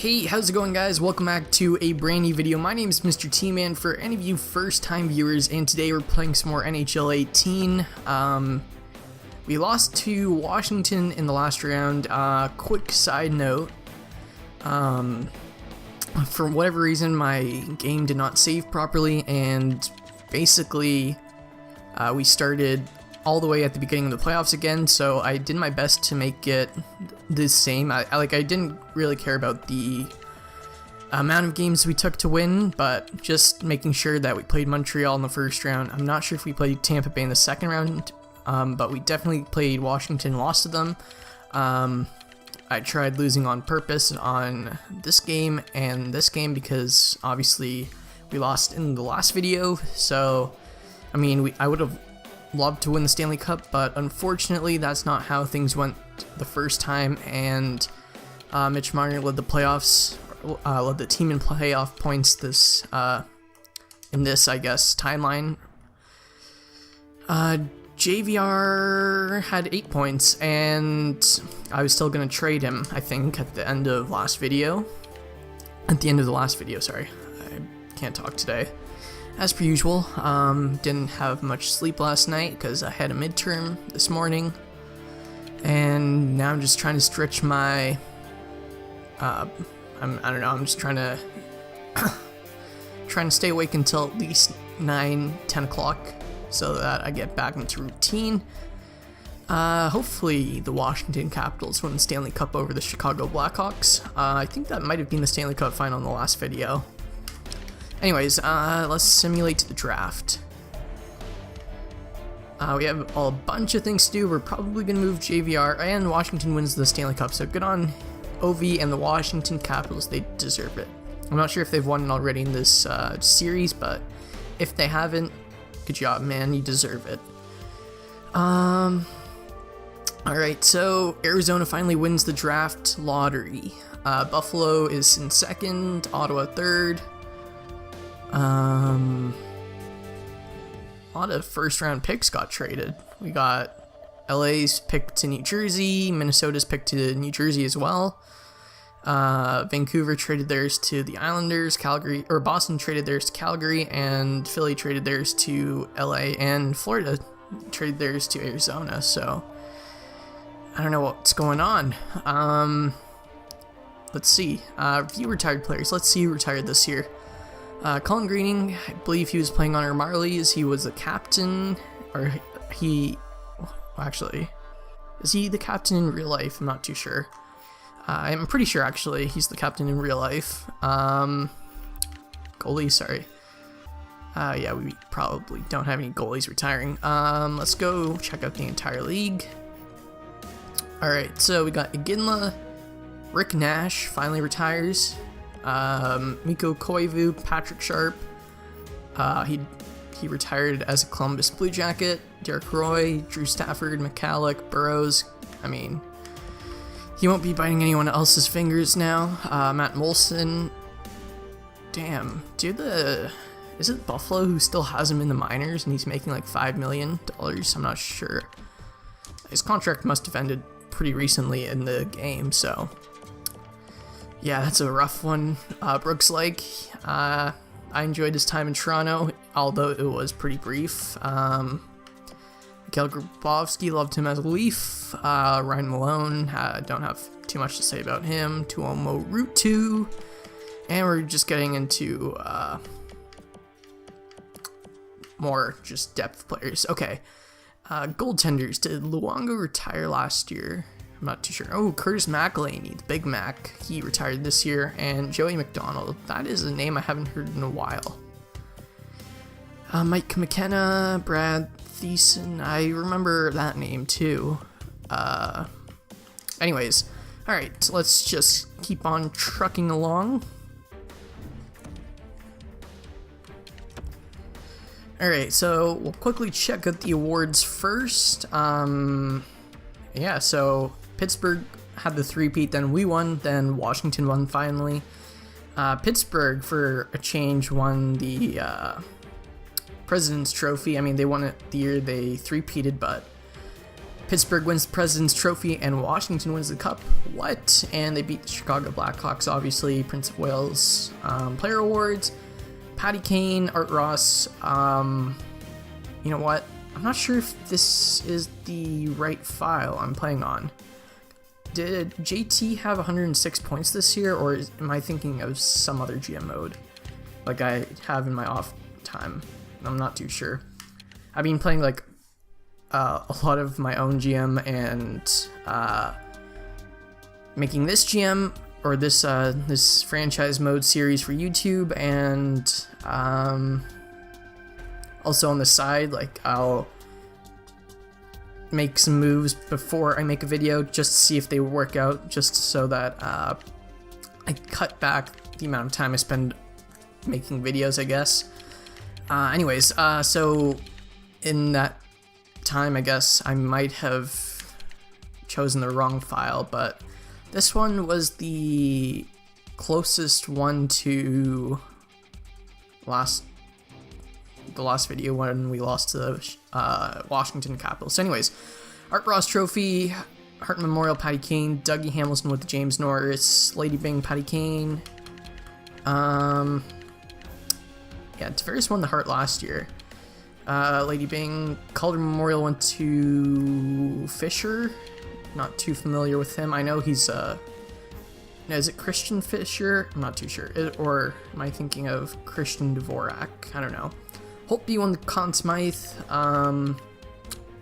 Hey, how's it going, guys? Welcome back to a brand new video. My name is Mr. T-Man for any of you first-time viewers, and today we're playing some more NHL 18. We lost to Washington in the last round. Quick side note, for whatever reason, my game did not save properly, and basically, we started all the way at the beginning of the playoffs again, so I did my best to make it the same. I didn't really care about the amount of games we took to win, but just making sure that we played Montreal in the first round. I'm not sure if we played Tampa Bay in the second round, but we definitely played Washington, lost to them. I tried losing on purpose on this game and this game because obviously we lost in the last video, so I mean, I would have loved to win the Stanley Cup, but unfortunately that's not how things went the first time, and Mitch Marner led the playoffs, led the team in playoff points this in this, I guess, timeline. JVR had 8 points, and I was still going to trade him, I think, at the end of the last video, sorry, I can't talk today. As per usual, didn't have much sleep last night because I had a midterm this morning, and now I'm just trying to stretch my, I don't know, I'm just trying to stay awake until at least 9-10 o'clock so that I get back into routine. Hopefully the Washington Capitals win the Stanley Cup over the Chicago Blackhawks. I think that might have been the Stanley Cup final in the last video. Anyways, let's simulate the draft. We have a bunch of things to do. We're probably going to move JVR, and Washington wins the Stanley Cup, so good on OV and the Washington Capitals. They deserve it. I'm not sure if they've won already in this series, but if they haven't, good job, man. You deserve it. Alright, so Arizona finally wins the draft lottery. Buffalo is in second, Ottawa third. A lot of first round picks got traded. We got LA's pick to New Jersey, Minnesota's pick to New Jersey as well. Vancouver traded theirs to the Islanders, Boston traded theirs to Calgary, and Philly traded theirs to LA, and Florida traded theirs to Arizona. So I don't know what's going on. Let's see. Few retired players. Let's see who retired this year. Colin Greening, I believe he was playing on our Marlies. He was the captain, or actually, is he the captain in real life? I'm not too sure. I'm pretty sure, actually, he's the captain in real life. Goalie, sorry. Yeah, we probably don't have any goalies retiring. Let's go check out the entire league. Alright, so we got Iginla. Rick Nash finally retires. Mikko Koivu, Patrick Sharp, he retired as a Columbus Blue Jacket. Derek Roy, Drew Stafford, McCalloch, Burrows. I mean, he won't be biting anyone else's fingers now. Matt Molson. Damn, dude, is it Buffalo who still has him in the minors and he's making like $5 million? I'm not sure. His contract must have ended pretty recently in the game, so yeah, that's a rough one. Brooks Lake, I enjoyed his time in Toronto, although it was pretty brief. Mikhail Grabovski, loved him as a Leaf. Ryan Malone, don't have too much to say about him. Tuomo Ruutu, and we're just getting into more just depth players. Okay, goaltenders. Did Luongo retire last year? I'm not too sure. Oh, Curtis McElhinney, the Big Mac, he retired this year, and Joey McDonald, that is a name I haven't heard in a while. Mike McKenna, Brad Thiessen, I remember that name too. Anyways, alright, so let's just keep on trucking along. Alright, so we'll quickly check out the awards first. Yeah, so Pittsburgh had the three-peat, then we won, then Washington won finally. Pittsburgh, for a change, won the President's Trophy. I mean, they won it the year they three-peated, but Pittsburgh wins the President's Trophy and Washington wins the Cup. What? And they beat the Chicago Blackhawks, obviously. Prince of Wales Player Awards. Patty Kane, Art Ross. You know what? I'm not sure if this is the right file I'm playing on. Did JT have 106 points this year, or am I thinking of some other GM mode like I have in my off time? I'm not too sure. I've been playing like a lot of my own GM and making this GM or this franchise mode series for YouTube, and also on the side, like I'll make some moves before I make a video just to see if they work out, just so that I cut back the amount of time I spend making videos, I guess. Anyways, so in that time, I guess I might have chosen the wrong file, but this one was the closest one to the last video when we lost to the Washington Capitals. So anyways, Art Ross Trophy, Hart Memorial, Patty Kane, Dougie Hamilton with the James Norris, Lady Bing, Patty Kane. Yeah, Tavares won the Hart last year. Lady Bing, Calder Memorial went to Fisher. Not too familiar with him. I know he's is it Christian Fisher? I'm not too sure. Or am I thinking of Christian Dvorak? I don't know. Holtby won the Conn Smythe.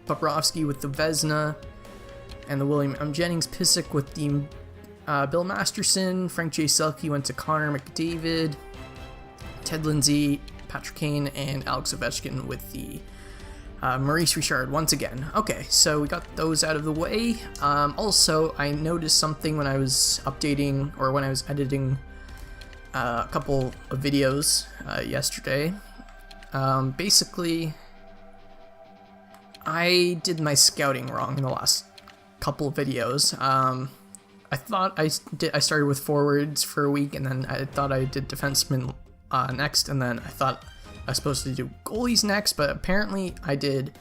Bobrovsky with the Vezina. And the William M. Jennings. Pissick with the Bill Masterson. Frank J. Selke went to Connor McDavid. Ted Lindsay, Patrick Kane, and Alex Ovechkin with the Maurice Richard once again. Okay, so we got those out of the way. Also, I noticed something when I was updating, or when I was editing a couple of videos yesterday. Basically, I did my scouting wrong in the last couple of videos. I thought I started with forwards for a week, and then I thought I did defensemen next, and then I thought I was supposed to do goalies next, but apparently I did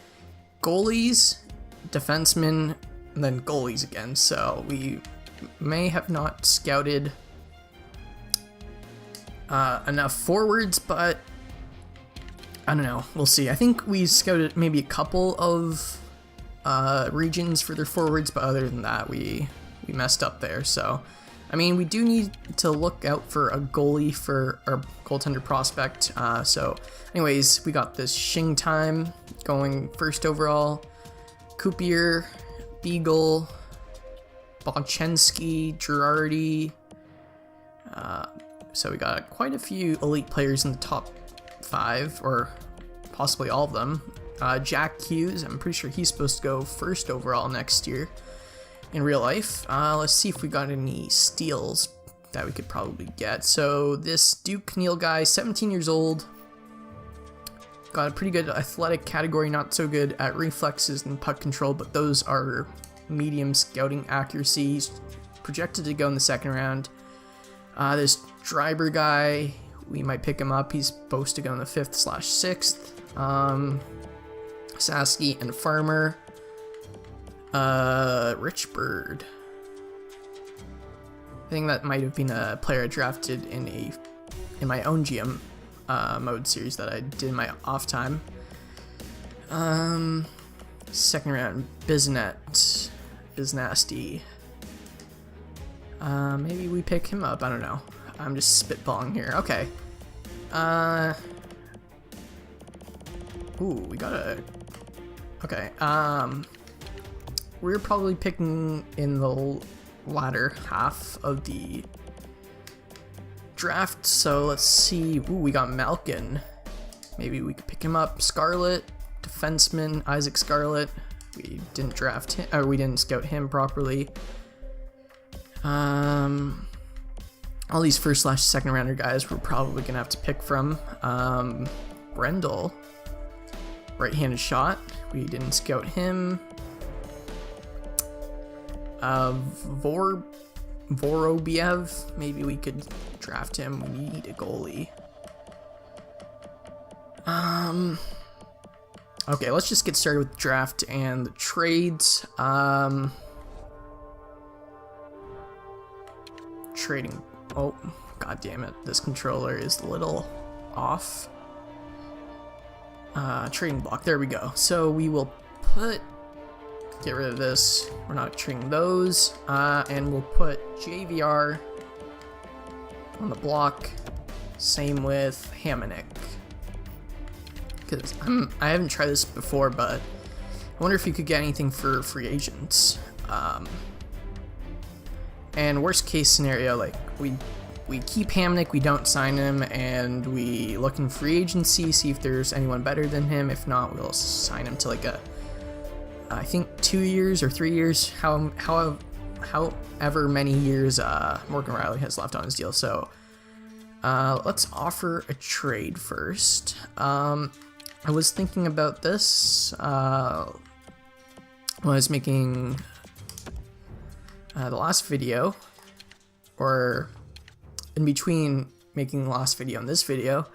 goalies, defensemen, and then goalies again. So we may have not scouted enough forwards, but I don't know. We'll see. I think we scouted maybe a couple of regions for their forwards, but other than that, we messed up there. So, I mean, we do need to look out for a goalie for our goaltender prospect. So, anyways, we got this Shing Time going first overall. Kupier, Beagle, Bonchensky, Girardi. So we got quite a few elite players in the top 5, or possibly all of them. Jack Hughes, I'm pretty sure he's supposed to go first overall next year in real life. Let's see if we got any steals that we could probably get. So this Duke Neal guy, 17 years old, got a pretty good athletic category, not so good at reflexes and puck control, but those are medium scouting accuracies. Projected to go in the second round. This Dryber guy, we might pick him up. He's supposed to go in the 5th/6th. Sasky and Farmer. Richburd. I think that might have been a player I drafted in my own GM mode series that I did in my off time. Second round, Biznet is nasty. Maybe we pick him up. I don't know. I'm just spitballing here. Okay. Ooh, we got a. Okay. We're probably picking in the latter half of the draft, so let's see. Ooh, we got Malkin. Maybe we could pick him up. Scarlett, defenseman, Isaac Scarlett. We didn't draft him, or we didn't scout him properly. All these 1st/2nd rounder guys we're probably gonna have to pick from. Brendel, right-handed shot. We didn't scout him. Vorobiev, maybe we could draft him. We need a goalie. Okay, let's just get started with the draft and the trades. Trading. Oh, god damn it. This controller is a little off. Trading block. There we go. So we will get rid of this. We're not trading those. And we'll put JVR on the block. Same with Hamonic. Because I haven't tried this before, but I wonder if you could get anything for free agents. And worst case scenario, like we keep Hamonic, we don't sign him, and we look in free agency, see if there's anyone better than him. If not, we'll sign him to like I think 2 years or 3 years, however many years Morgan Riley has left on his deal. So let's offer a trade first. I was thinking about this when I was making the last video, or in between making the last video and this video,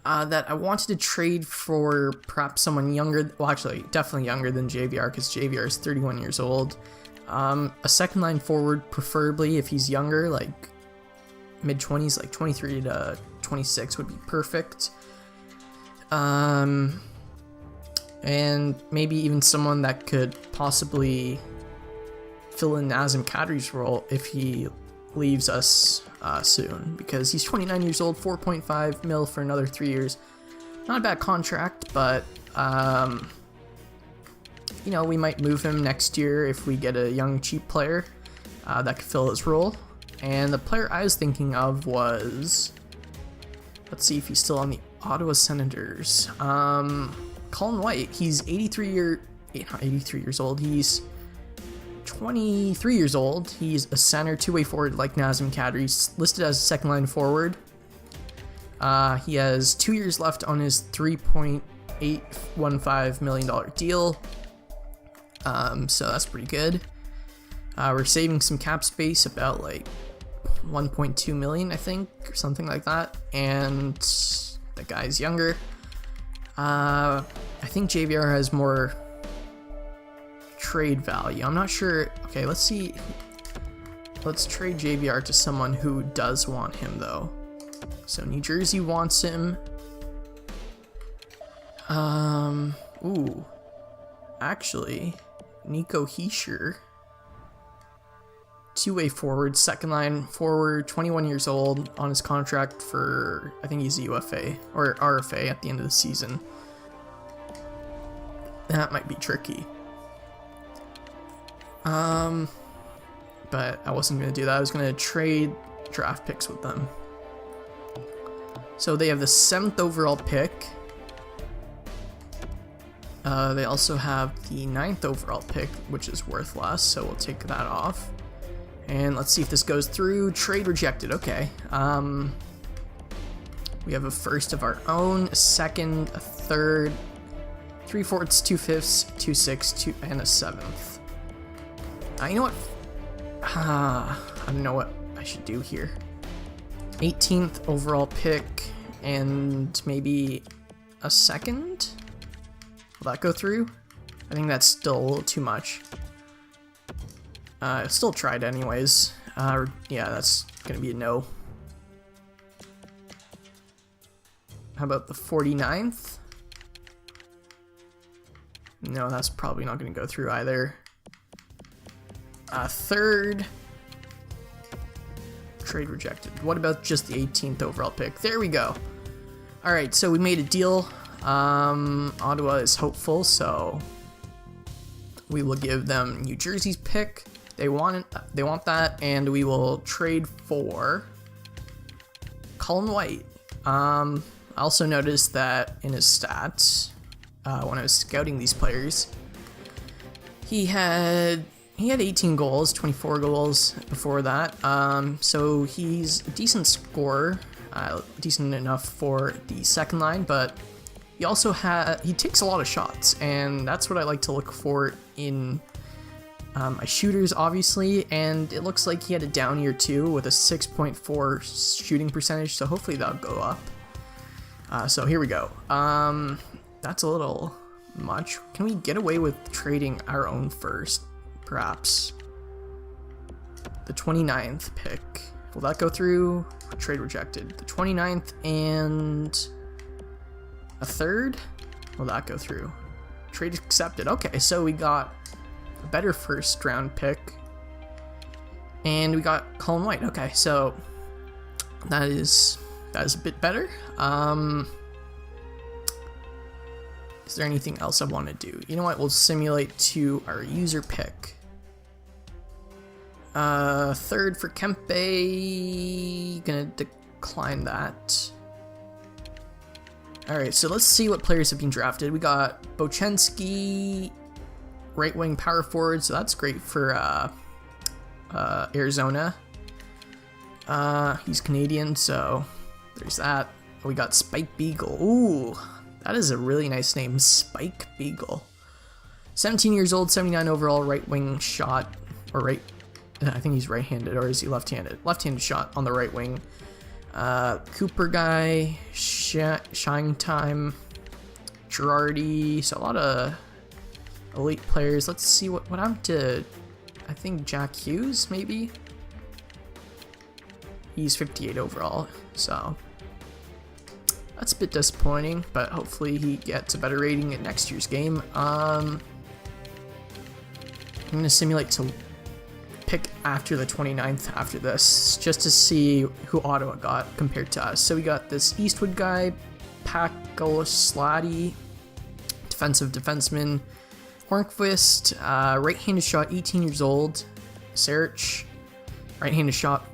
that I wanted to trade for perhaps someone younger, well actually definitely younger than JVR, because JVR is 31 years old. A second line forward, preferably if he's younger, like mid-20s, like 23 to 26 would be perfect. And maybe even someone that could possibly fill in Nazem Kadri's role if he leaves us soon, because he's 29 years old, 4.5 mil for another 3 years. Not a bad contract, but you know, we might move him next year if we get a young cheap player that could fill his role. And the player I was thinking of was, let's see if he's still on the Ottawa Senators. Colin White. He's 83 years old. He's 23 years old. He's a center, two-way forward like Nazem Kadri. He's listed as a second line forward. He has 2 years left on his $3.815 million deal. So that's pretty good. We're saving some cap space, about like 1.2 million, I think, or something like that. And the guy's younger. I think JVR has more trade value. I'm not sure. Okay, let's see. Let's trade JVR to someone who does want him, though. So New Jersey wants him. Ooh. Actually, Nico Hischier. Two-way forward, second line forward, 21 years old, on his contract for, I think he's a UFA or RFA at the end of the season. That might be tricky. But I wasn't going to do that. I was going to trade draft picks with them. So they have the 7th overall pick. They also have the 9th overall pick, which is worth less, so we'll take that off. And let's see if this goes through. Trade rejected. Okay. We have a first of our own, a second, a third, 3/4, 2/5, 2/6, and a 7th. You know what? I don't know what I should do here. 18th overall pick and maybe a second? Will that go through? I think that's still a little too much. Still tried anyways. Yeah, that's gonna be a no. How about the 49th? No, that's probably not gonna go through either. Third. Trade rejected. What about just the 18th overall pick? There we go. Alright, so we made a deal. Ottawa is hopeful, so we will give them New Jersey's pick. They want that, and we will trade for Colin White. I also noticed that in his stats, when I was scouting these players, he had 18 goals, 24 goals before that. So he's a decent scorer, decent enough for the second line, but he takes a lot of shots, and that's what I like to look for in my shooters, obviously. And it looks like he had a down year too, with a 6.4 shooting percentage, so hopefully that'll go up. So here we go. That's a little much. Can we get away with trading our own first, perhaps? The 29th pick. Will that go through? Trade rejected. The 29th and a third? Will that go through? Trade accepted. Okay, so we got a better first round pick. And we got Colin White. Okay, so that is a bit better. Is there anything else I want to do? You know what? We'll simulate to our user pick. Third for Kempe. Gonna decline that. Alright, so let's see what players have been drafted. We got Bochenski, right wing power forward, so that's great for Arizona. He's Canadian, so there's that. We got Spike Beagle. Ooh, that is a really nice name, Spike Beagle. 17 years old, 79 overall, right wing shot, or right, I think he's right-handed, or is he left-handed? Left-handed shot on the right wing. Cooper guy, Shine Time, Girardi, so a lot of elite players. Let's see what happened to, I think Jack Hughes, maybe? He's 58 overall, so that's a bit disappointing, but hopefully he gets a better rating in next year's game. I'm going to simulate to pick after the 29th after this, just to see who Ottawa got compared to us. So we got this Eastwood guy, Pakoslady, defensive defenseman, Hornqvist, right-handed shot, 18 years old, Sarich, right-handed shot,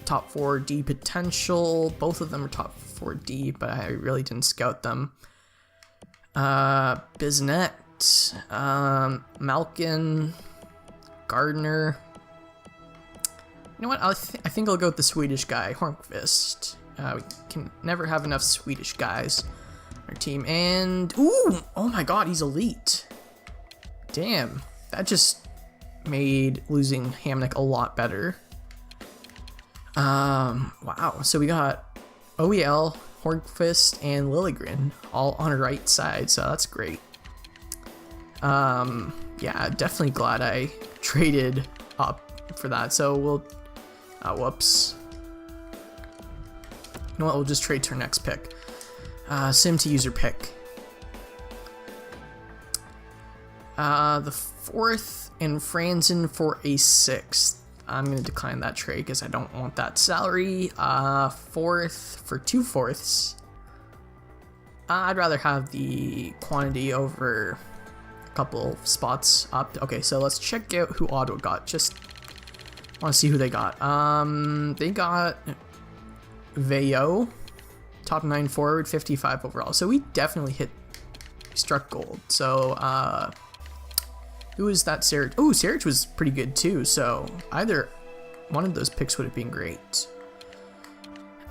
top 4D potential. Both of them are top 4D, but I really didn't scout them. Bisnet, Malkin, Gardner. You know what? I think I'll go with the Swedish guy, Hornqvist. We can never have enough Swedish guys on our team. And ooh, oh my God, he's elite. Damn, that just made losing Hamnick a lot better. Wow. So we got OEL, Hornqvist, and Liljegren all on our right side. So that's great. Yeah, definitely glad I traded up for that. So we'll. Whoops. You know what? We'll just trade to our next pick. Sim to user pick. The 4th and Franzen for a 6th. I'm going to decline that trade because I don't want that salary. 4th for 2 fourths. I'd rather have the quantity over a couple spots up. Okay, so let's check out who Ottawa got. Just want to see who they got. They got Veyo, top 9 forward, 55 overall. So we definitely struck gold. So, who was that Sarich? Oh, Sarich was pretty good too. So either one of those picks would have been great.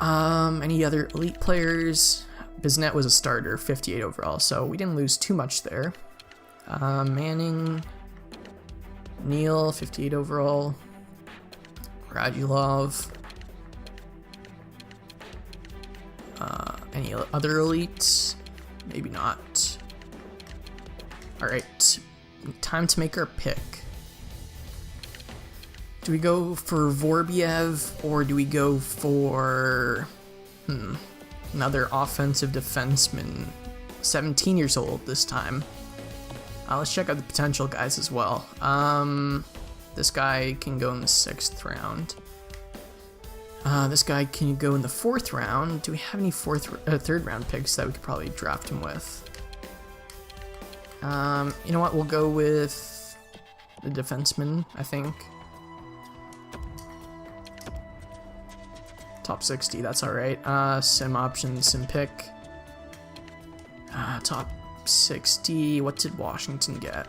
Any other elite players? Bisnet was a starter, 58 overall. So we didn't lose too much there. Manning, Neal, 58 overall. Radulov. Any other elites? Maybe not. Alright, time to make our pick. Do we go for Vorbiev or do we go for another offensive defenseman? 17 years old this time. Let's check out the potential guys as well. This guy can go in the 6th round. This guy can go in the 4th round. Do we have any 3rd round picks that we could probably draft him with? You know what? We'll go with the defenseman, I think. Top 60, that's alright. Sim option, sim pick. Top 60, what did Washington get?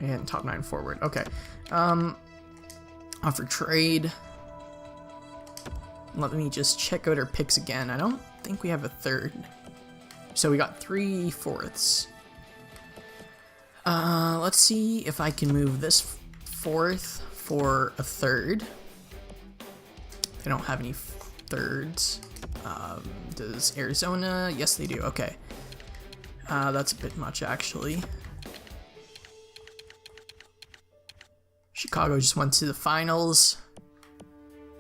And top 9 forward. Okay. Offer trade. Let me just check out our picks again. I don't think we have a 3rd. So we got 3 fourths. Let's see if I can move this 4th for a 3rd. They don't have any 3rds. Does Arizona? Yes, they do. Okay. That's a bit much, actually. Chicago just went to the finals.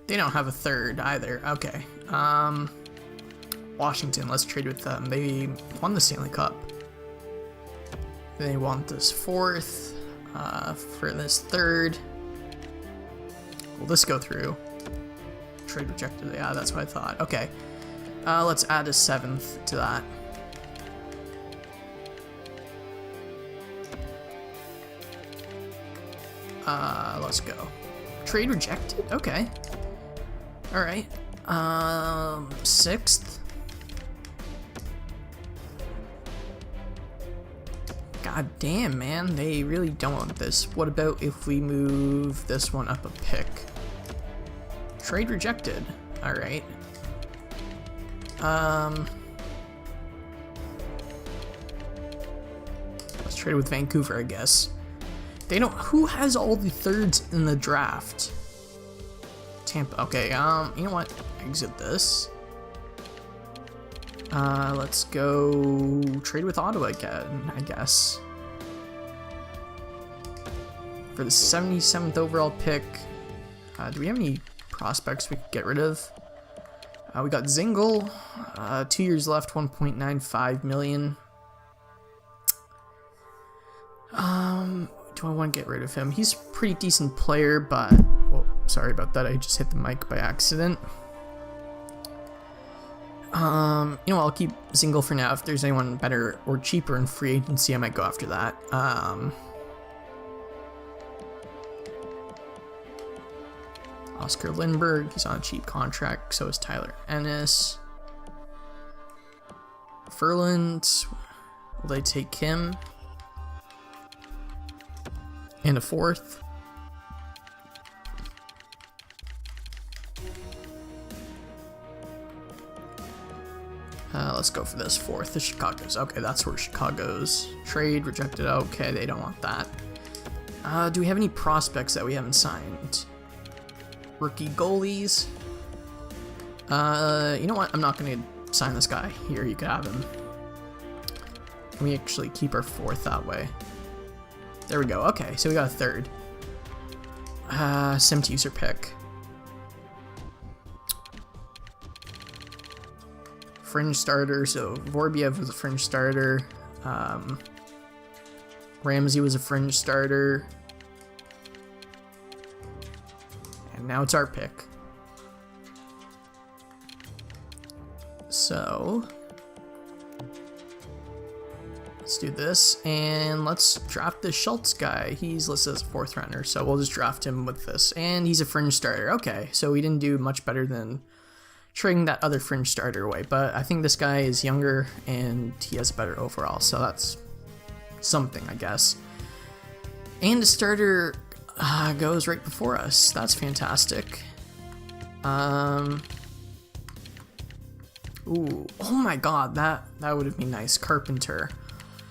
They don't have a third either. Okay. Washington, let's trade with them. They won the Stanley Cup. They want this fourth. For this third. Will this go through? Trade rejected. Yeah, that's what I thought. Okay. Let's add a seventh to that. Let's go. Trade rejected? Okay. Alright. Sixth. God damn, man. They really don't want this. What about if we move this one up a pick? Trade rejected. Alright. Let's trade with Vancouver, I guess. They don't. Who has all the thirds in the draft? Tampa. Okay. You know what? Exit this. Let's go trade with Ottawa again, I guess. For the 77th overall pick. Do we have any prospects we could get rid of? We got Zingle. 2 years left. 1.95 million. Do I want to get rid of him? He's a pretty decent player, but... Oh, sorry about that. I just hit the mic by accident. You know, I'll keep Zingle for now. If there's anyone better or cheaper in free agency, I might go after that. Oscar Lindbergh, he's on a cheap contract. So is Tyler Ennis. Ferland, will they take him? And a fourth. Let's go for this fourth. The Chicago's. Okay, that's where Chicago's. Trade rejected. Okay, they don't want that. Do we have any prospects that we haven't signed? Rookie goalies. You know what? I'm not going to sign this guy. Here, you can have him. We actually keep our fourth that way. There we go. Okay, so we got a third. Sim user pick. Fringe starter. So Vorbiev was a fringe starter. Ramsey was a fringe starter. And now it's our pick. So let's do this, and let's draft this Schultz guy. He's listed as a fourth rounder, so we'll just draft him with this. And he's a fringe starter. Okay, so we didn't do much better than trading that other fringe starter away, but I think this guy is younger and he has better overall, so that's something, I guess. And the starter goes right before us. That's fantastic. Ooh, oh my god, that would have been nice. Carpenter.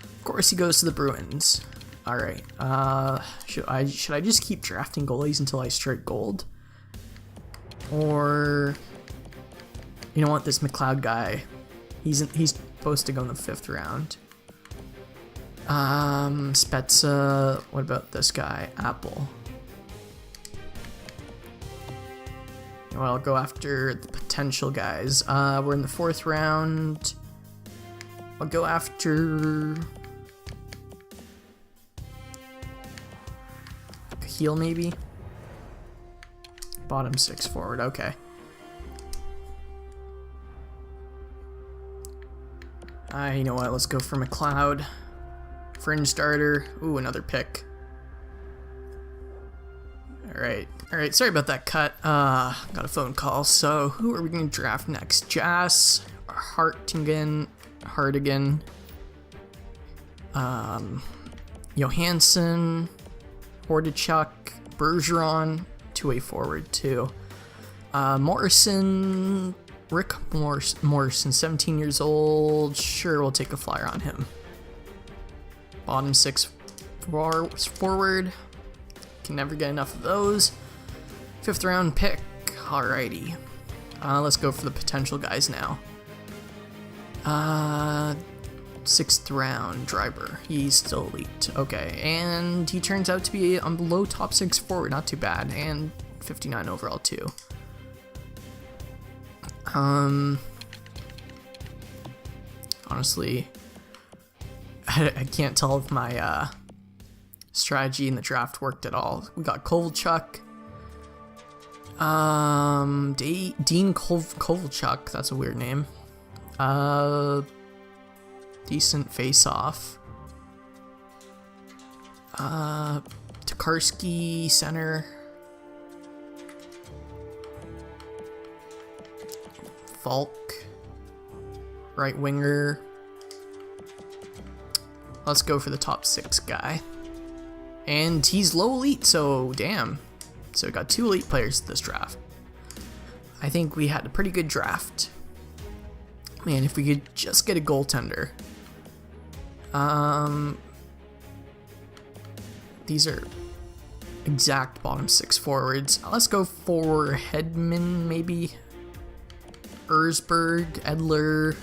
Of course he goes to the Bruins. Alright, should I just keep drafting goalies until I strike gold? Or, you know what, this McLeod guy, he's supposed to go in the 5th round. Spezza, what about this guy, Apple? You know what, I'll go after the potential guys. We're in the 4th round. I'll go after Heel, maybe. Bottom 6 forward. Okay. You know what? Let's go for McLeod. Fringe starter. Ooh, another pick. Alright. Alright, sorry about that cut. Got a phone call. So, who are we going to draft next? Jas, Hartigan, Johansson, Hordachuk, Bergeron, two-way forward too. Morrison, Rick Morrison, 17 years old. Sure, we'll take a flyer on him. Bottom 6 forward. Can never get enough of those. 5th round pick. Alrighty. Let's go for the potential guys now. 6th round, Driver. He's still elite. Okay, and he turns out to be a low top 6 forward. Not too bad. And 59 overall, too. Honestly, I can't tell if my strategy in the draft worked at all. We got Kovalchuk. Dean Kovalchuk. That's a weird name. Decent face-off. Tokarski, center. Falk, right winger. Let's go for the top 6 guy. And he's low elite, so damn. So we got 2 elite players this draft. I think we had a pretty good draft. Man, if we could just get a goaltender. These are exact bottom 6 forwards. Let's go for Hedman, maybe. Erzberg, Edler.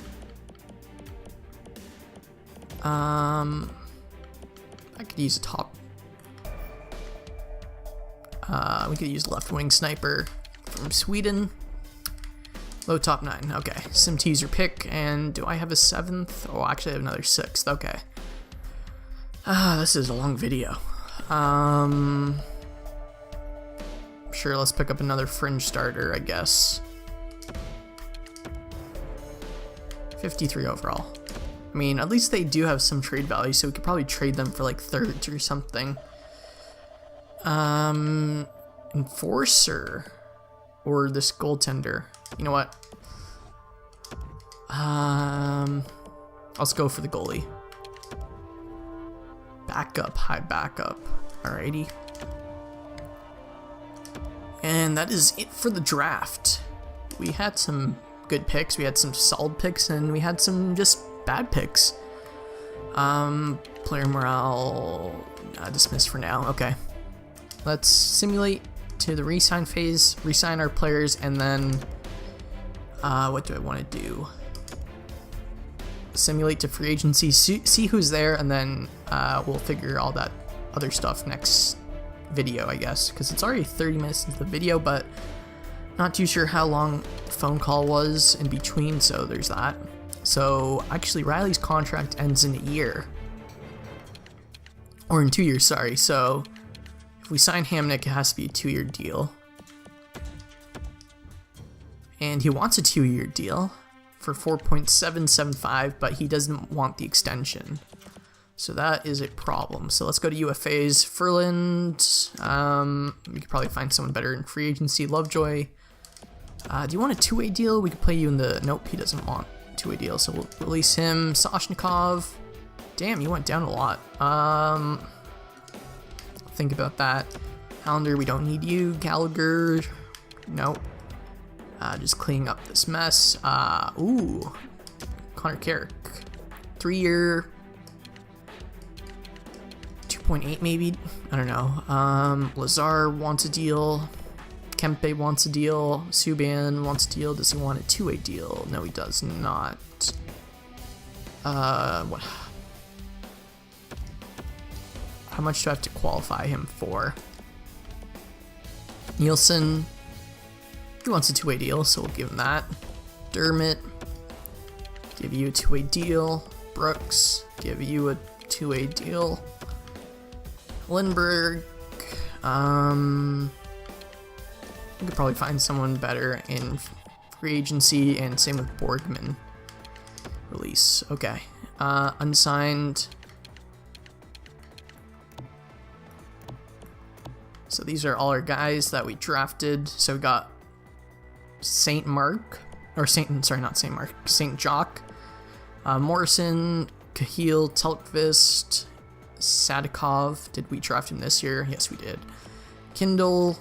I could use a top. We could use left wing sniper from Sweden. Low top 9. Okay, sim teaser pick. And do I have a 7th? Oh, actually, I have another 6th. Okay. This is a long video. Sure, let's pick up another fringe starter, I guess. 53 overall. I mean, at least they do have some trade value, so we could probably trade them for like 3rds or something. Enforcer or this goaltender. You know what? Let's go for the goalie. Backup, high backup. Alrighty. And that is it for the draft. We had some good picks, we had some solid picks, and we had some just bad picks. Player morale dismissed for now. Okay, let's simulate to the re-sign phase, re-sign our players, and then what do I want to do? Simulate to free agency, see who's there, and then we'll figure all that other stuff next video, I guess, because it's already 30 minutes into the video, but not too sure how long the phone call was in between, so there's that. So actually Riley's contract ends in a year, or in 2 years, sorry. So if we sign Hamnick, it has to be a 2-year deal, and he wants a 2-year deal for 4.775, but he doesn't want the extension. So that is a problem. So let's go to UFAs. Furland, we could probably find someone better in free agency. Lovejoy, do you want a 2-way deal? We could play you in the, nope, he doesn't want a 2-way deal, so we'll release him. Soshnikov, damn, you went down a lot. Think about that. Hollander, we don't need you. Gallagher, nope. Just cleaning up this mess. Ooh, Connor Carrick, 3-year, 2.8 maybe, I don't know. Lazar wants a deal. Kempe wants a deal. Subban wants a deal. Does he want a 2-way deal? No, he does not. What? How much do I have to qualify him for? Nielsen, he wants a 2-way deal, so we'll give him that. Dermott, give you a 2-way deal. Brooks, give you a 2-way deal. Lindbergh, we could probably find someone better in free agency, and same with Borgman. Release, okay. Unsigned. So these are all our guys that we drafted. So we got St. Mark, or St. Jock, Morrison, Cahill, Telkvist, Sadikov. Did we draft him this year? Yes, we did. Kindle,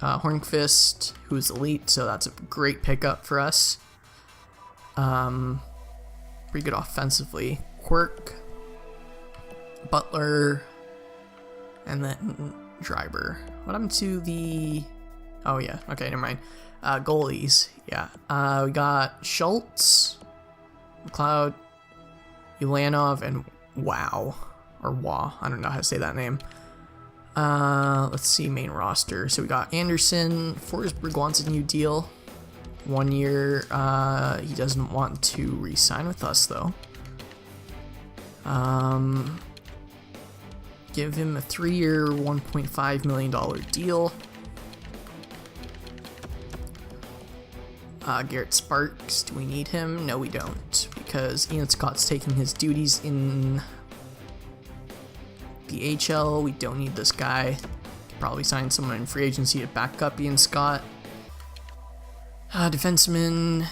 Hornqvist, who's elite, so that's a great pickup for us. Pretty good offensively. Quirk, Butler, and then Driver. What happened to the... Oh yeah, okay, never mind. Goalies, yeah. We got Schultz, McLeod, Ulanov, and Wow. Or Wah. I don't know how to say that name. Let's see, main roster. So we got Anderson. Forsberg wants a new deal. 1 year. He doesn't want to re-sign with us, though. Give him a 3-year, $1.5 million deal. Garrett Sparks, do we need him? No, we don't, because Ian Scott's taking his duties in the HL. We don't need this guy. Probably sign someone in free agency to back up Ian Scott. Defenseman.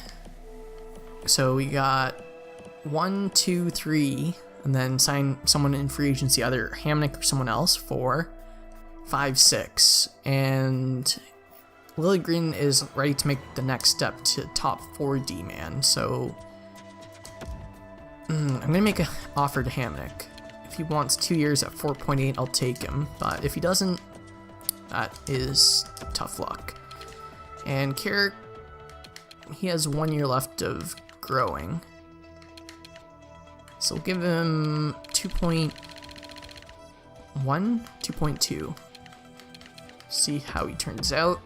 So we got 1, 2, 3, and then sign someone in free agency, either Hamnick or someone else, for 5, 6, and Lily Green is ready to make the next step to top 4 D-man, so I'm going to make an offer to Hamnick. If he wants 2 years at 4.8, I'll take him, but if he doesn't, that is tough luck. And Carrick, he has 1 year left of growing, so we'll give him 2.1, 2.2. See how he turns out.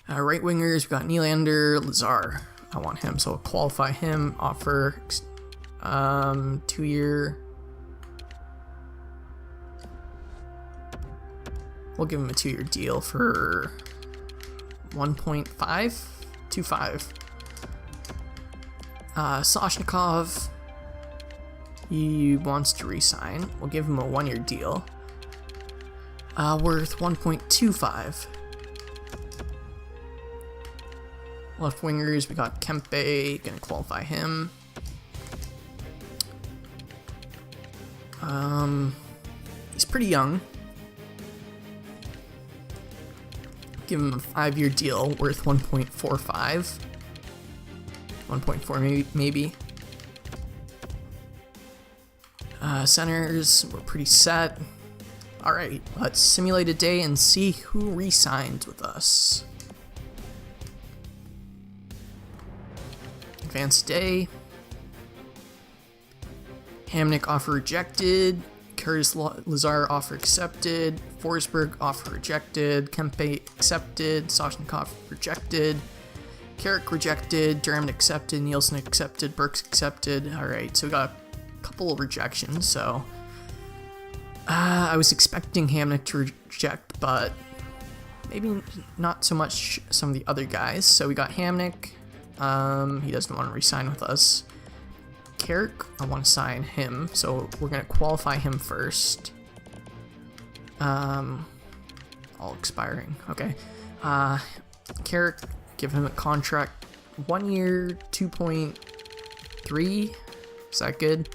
Right wingers, we got Nylander, Lazar. I want him, so I'll qualify him. Offer 2 year. We'll give him a 2 year deal for 1.525. Soshnikov, he wants to re-sign. We'll give him a 1 year deal. Worth 1.25. Left wingers, we got Kempe, gonna qualify him. He's pretty young. Give him a 5 year deal worth 1.45. 1.4 maybe. Centers, we're pretty set. Alright, let's simulate a day and see who re-signs with us. Advanced day. Hamnick offer rejected. Curtis Lazar offer accepted. Forsberg offer rejected. Kempe accepted. Soshnikov rejected. Carrick rejected. Durham accepted. Nielsen accepted. Burks accepted. Alright, so we got a couple of rejections, so I was expecting Hamnick to reject, but maybe not so much some of the other guys. So we got Hamnick. He doesn't want to re-sign with us. Carrick, I want to sign him, so we're going to qualify him first. All expiring, okay. Carrick, give him a contract, 1 year, 2.3, is that good?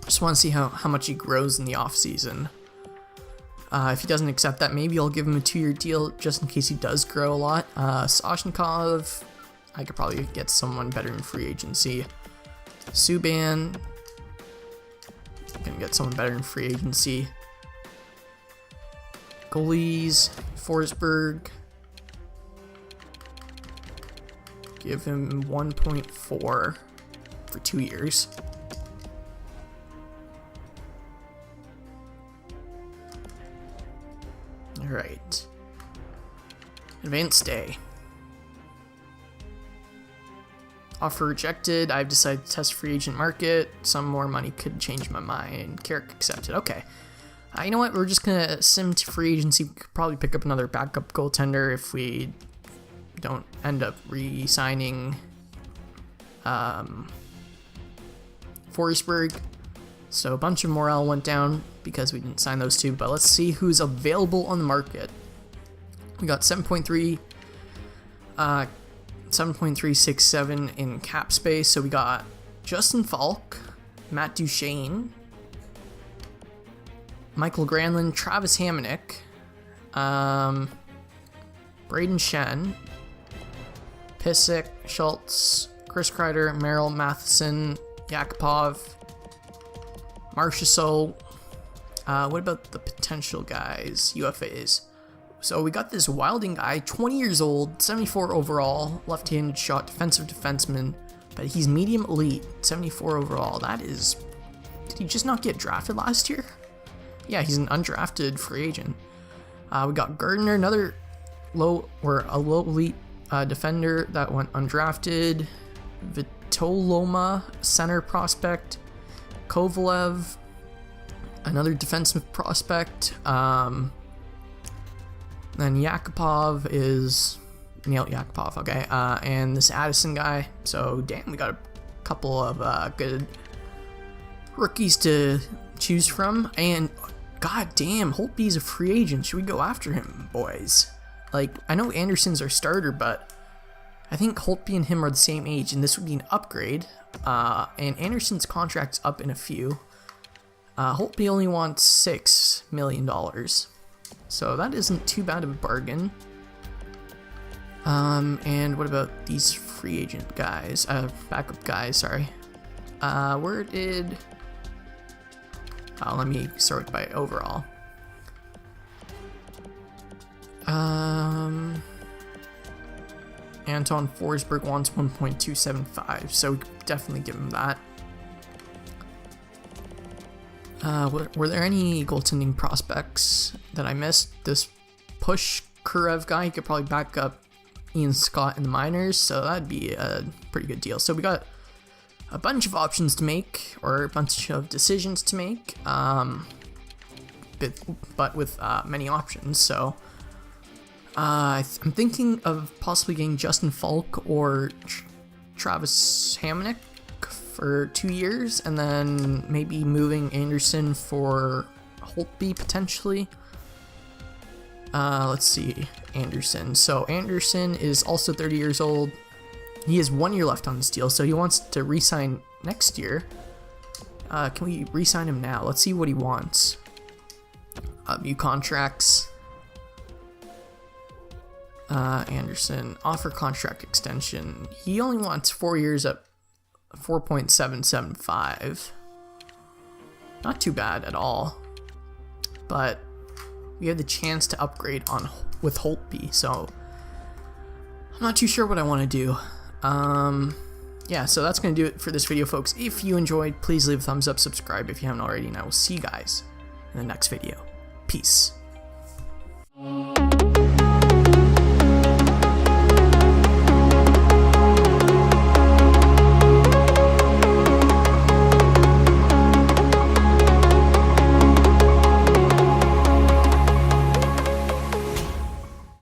Just want to see how much he grows in the off season. If he doesn't accept that, maybe I'll give him a 2 year deal just in case he does grow a lot. Soshnikov, I could probably get someone better in free agency. Subban, gonna get someone better in free agency. Goalies, Forsberg, give him 1.4 for 2 years. Alright. Advanced day. Offer rejected. I've decided to test free agent market. Some more money could change my mind. Carrick accepted. Okay. You know what? We're just going to sim to free agency. We could probably pick up another backup goaltender if we don't end up re-signing Forsberg. So a bunch of morale went down because we didn't sign those two, but let's see who's available on the market. We got 7.367 in cap space, so we got Justin Falk, Matt Duchene, Michael Granlund, Travis Hamonic, Braden Shen, Pissick, Schultz, Chris Kreider, Merrill, Matheson, Yakupov, Marchessault. What about the potential guys, UFAs? So we got this Wilding guy, 20 years old, 74 overall, left-handed shot, defensive defenseman, but he's medium elite, 74 overall. That is... Did he just not get drafted last year? Yeah, he's an undrafted free agent. We got Gardner, another low elite defender that went undrafted. Vitoloma, center prospect. Kovalev, another defensive prospect. Then Yakupov is Neil Yakupov, okay. And this Addison guy. So damn, we got a couple of good rookies to choose from. And god damn, Holtby's a free agent. Should we go after him, boys? Like, I know Anderson's our starter, but I think Holtby and him are the same age, and this would be an upgrade. And Anderson's contract's up in a few. Holtby only wants $6 million. So that isn't too bad of a bargain. And what about these free agent guys? Backup guys, sorry. Where did... let me sort by overall. Anton Forsberg wants 1.275, so we could definitely give him that. Were there any goaltending prospects that I missed? This Push Kurev guy, he could probably back up Ian Scott in the minors, so that'd be a pretty good deal. So we got a bunch of options to make, or a bunch of decisions to make, but with many options. So I'm thinking of possibly getting Justin Falk or Travis Hamonic for 2 years, and then maybe moving Anderson for Holtby potentially. Let's see, Anderson. So Anderson is also 30 years old. He has 1 year left on his deal, so he wants to re-sign next year. Can we re-sign him now? Let's see what he wants. New contracts. Anderson, offer contract extension. He only wants 4 years at 4.775. Not too bad at all. But we have the chance to upgrade with Holtby, so I'm not too sure what I want to do. Yeah, so that's going to do it for this video, folks. If you enjoyed, please leave a thumbs up, subscribe if you haven't already, and I will see you guys in the next video. Peace.